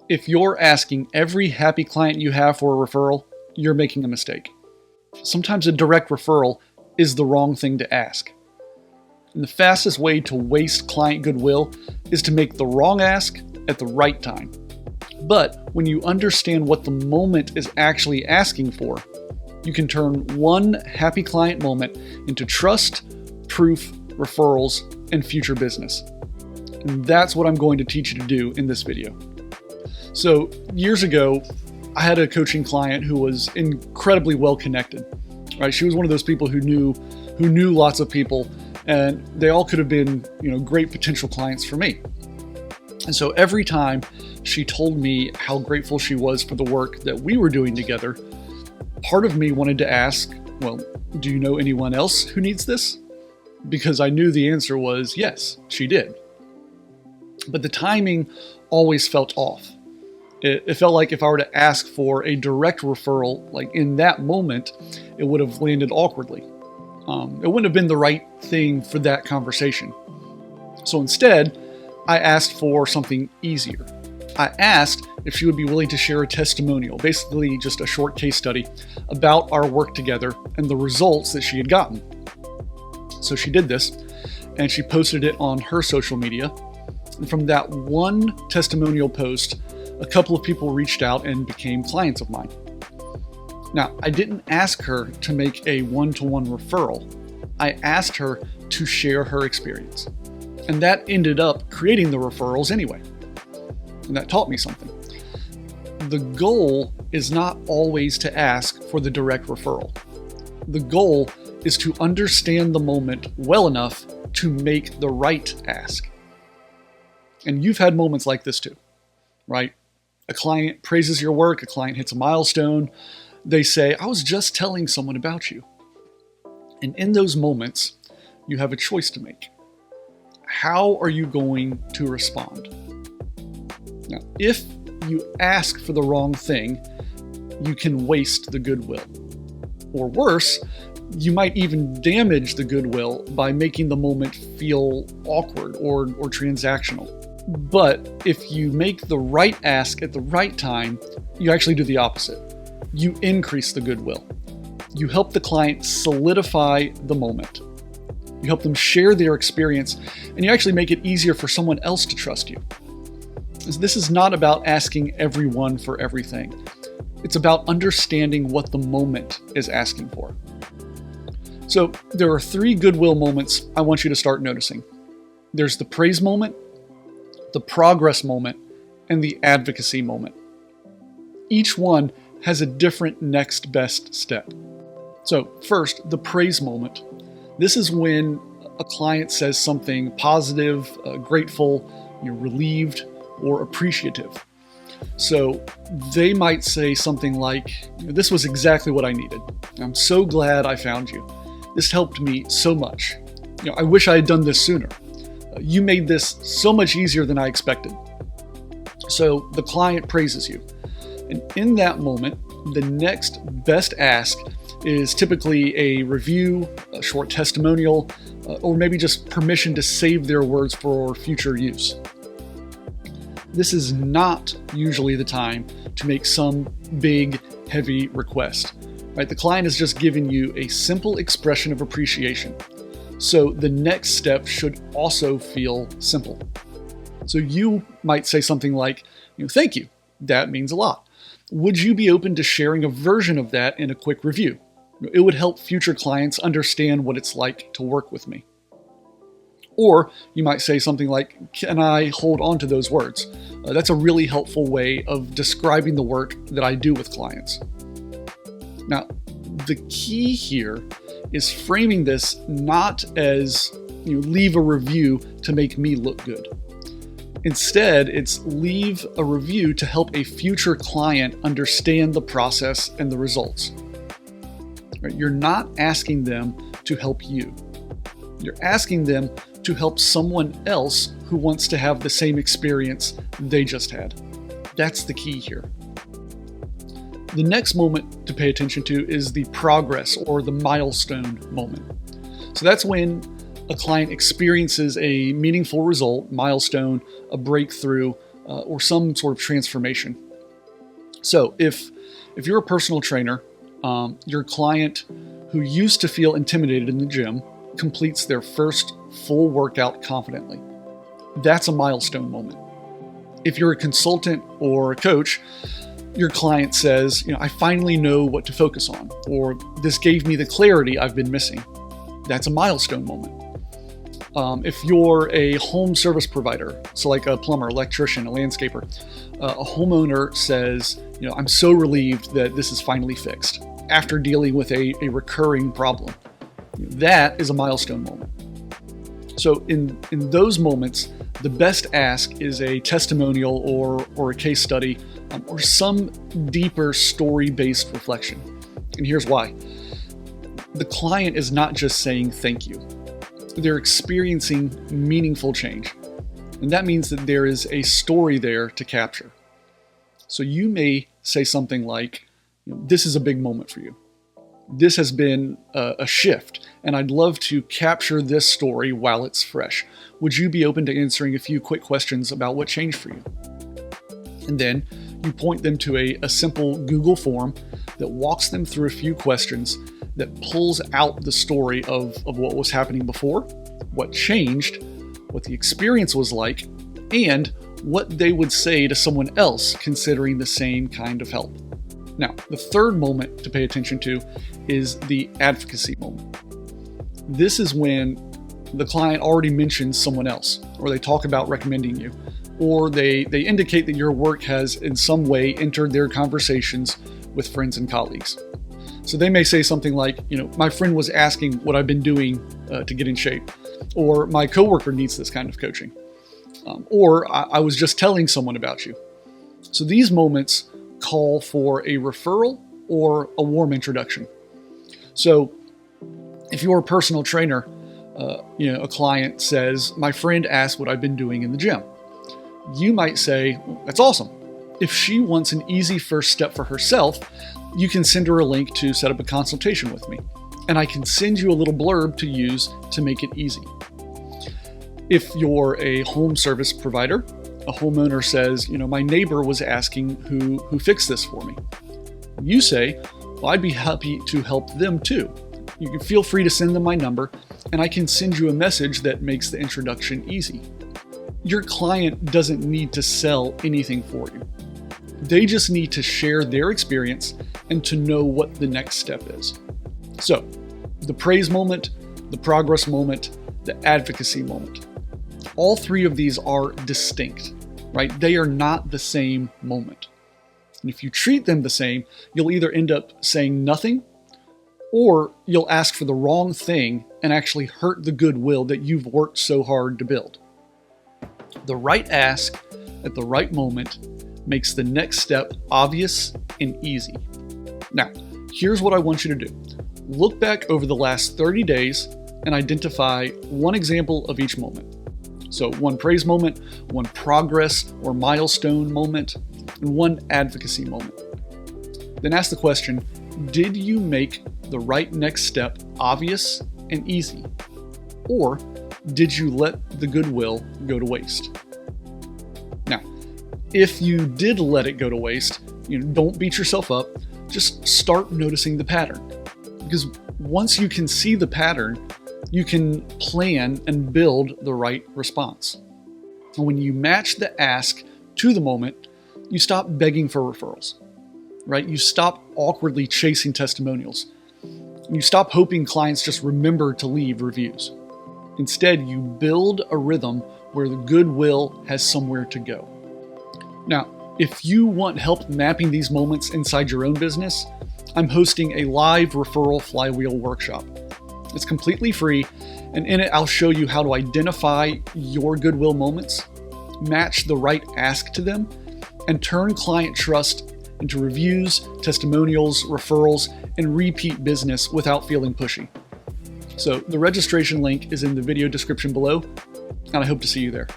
If you're asking every happy client you have for a referral, you're making a mistake. Sometimes a direct referral is the wrong thing to ask. And the fastest way to waste client goodwill is to make the wrong ask at the right time. But when you understand what the moment is actually asking for, you can turn one happy client moment into trust, proof, referrals, and future business. And that's what I'm going to teach you to do in this video. So years ago, I had a coaching client who was incredibly well connected. Right? She was one of those people who knew lots of people, and they all could have been, great potential clients for me. And so every time she told me how grateful she was for the work that we were doing together, part of me wanted to ask, well, do you know anyone else who needs this? Because I knew the answer was yes, she did. But the timing always felt off. It felt like if I were to ask for a direct referral, like in that moment, it would have landed awkwardly. It wouldn't have been the right thing for that conversation. So instead, I asked for something easier. I asked if she would be willing to share a testimonial, basically just a short case study about our work together and the results that she had gotten. So she did this, and she posted it on her social media. And from that one testimonial post, a couple of people reached out and became clients of mine. Now, I didn't ask her to make a one-to-one referral. I asked her to share her experience. And that ended up creating the referrals anyway. And that taught me something. The goal is not always to ask for the direct referral. The goal is to understand the moment well enough to make the right ask. And you've had moments like this too, right? A client praises your work, a client hits a milestone. They say, I was just telling someone about you. And in those moments, you have a choice to make. How are you going to respond? Now, if you ask for the wrong thing, you can waste the goodwill. Or worse, you might even damage the goodwill by making the moment feel awkward or transactional. But if you make the right ask at the right time, you actually do the opposite. You increase the goodwill. You help the client solidify the moment. You help them share their experience, and you actually make it easier for someone else to trust you. This is not about asking everyone for everything. It's about understanding what the moment is asking for. So there are 3 goodwill moments I want you to start noticing. There's the praise moment, the progress moment, and the advocacy moment. Each one has a different next best step. So first, the praise moment. This is when a client says something positive, grateful, relieved, or appreciative. So they might say something like, this was exactly what I needed. I'm so glad I found you. This helped me so much. I wish I had done this sooner. You made this so much easier than I expected. So the client praises you. And in that moment, the next best ask is typically a review, a short testimonial, or maybe just permission to save their words for future use. This is not usually the time to make some big, heavy request. Right? The client has just given you a simple expression of appreciation. So the next step should also feel simple. So you might say something like, thank you, that means a lot. Would you be open to sharing a version of that in a quick review? It would help future clients understand what it's like to work with me. Or you might say something like, can I hold on to those words? That's a really helpful way of describing the work that I do with clients. Now, the key here is framing this not as leave a review to make me look good. Instead, it's leave a review to help a future client understand the process and the results. Right? You're not asking them to help you. You're asking them to help someone else who wants to have the same experience they just had. That's the key here. The next moment to pay attention to is the progress or the milestone moment. So that's when a client experiences a meaningful result, milestone, a breakthrough, or some sort of transformation. So if you're a personal trainer, your client who used to feel intimidated in the gym completes their first full workout confidently. That's a milestone moment. If you're a consultant or a coach, your client says, I finally know what to focus on, or this gave me the clarity I've been missing. That's a milestone moment. If you're a home service provider, so like a plumber, electrician, a landscaper, a homeowner says, I'm so relieved that this is finally fixed after dealing with a recurring problem. That is a milestone moment. So in those moments, the best ask is a testimonial or a case study or some deeper story-based reflection. And here's why. The client is not just saying thank you. They're experiencing meaningful change. And that means that there is a story there to capture. So you may say something like, this is a big moment for you. This has been a shift, and I'd love to capture this story while it's fresh. Would you be open to answering a few quick questions about what changed for you? And then you point them to a simple Google form that walks them through a few questions that pulls out the story of what was happening before, what changed, what the experience was like, and what they would say to someone else considering the same kind of help. Now, the third moment to pay attention to is the advocacy moment. This is when the client already mentions someone else, or they talk about recommending you, or they indicate that your work has in some way entered their conversations with friends and colleagues. So they may say something like, my friend was asking what I've been doing to get in shape, or my coworker needs this kind of coaching, or I was just telling someone about you. So these moments call for a referral or a warm introduction. So if you're a personal trainer, a client says, my friend asked what I've been doing in the gym. You might say, that's awesome. If she wants an easy first step for herself, you can send her a link to set up a consultation with me, and I can send you a little blurb to use to make it easy. If you're a home service provider, a homeowner says, my neighbor was asking who fixed this for me. You say, well, I'd be happy to help them too. You can feel free to send them my number, and I can send you a message that makes the introduction easy. Your client doesn't need to sell anything for you. They just need to share their experience and to know what the next step is. So, the praise moment, the progress moment, the advocacy moment. All three of these are distinct, right? They are not the same moment. And if you treat them the same, you'll either end up saying nothing, or you'll ask for the wrong thing and actually hurt the goodwill that you've worked so hard to build. The right ask at the right moment makes the next step obvious and easy. Now, here's what I want you to do. Look back over the last 30 days and identify one example of each moment. So one praise moment, one progress or milestone moment, and one advocacy moment. Then ask the question, did you make the right next step obvious and easy? Or did you let the goodwill go to waste? Now, if you did let it go to waste, don't beat yourself up. Just start noticing the pattern. Because once you can see the pattern, you can plan and build the right response. And when you match the ask to the moment, you stop begging for referrals, right? You stop awkwardly chasing testimonials. You stop hoping clients just remember to leave reviews. Instead, you build a rhythm where the goodwill has somewhere to go. Now, if you want help mapping these moments inside your own business, I'm hosting a live Referral Flywheel workshop. It's completely free, and in it I'll show you how to identify your goodwill moments, match the right ask to them, and turn client trust into reviews, testimonials, referrals, and repeat business without feeling pushy. So the registration link is in the video description below, and I hope to see you there.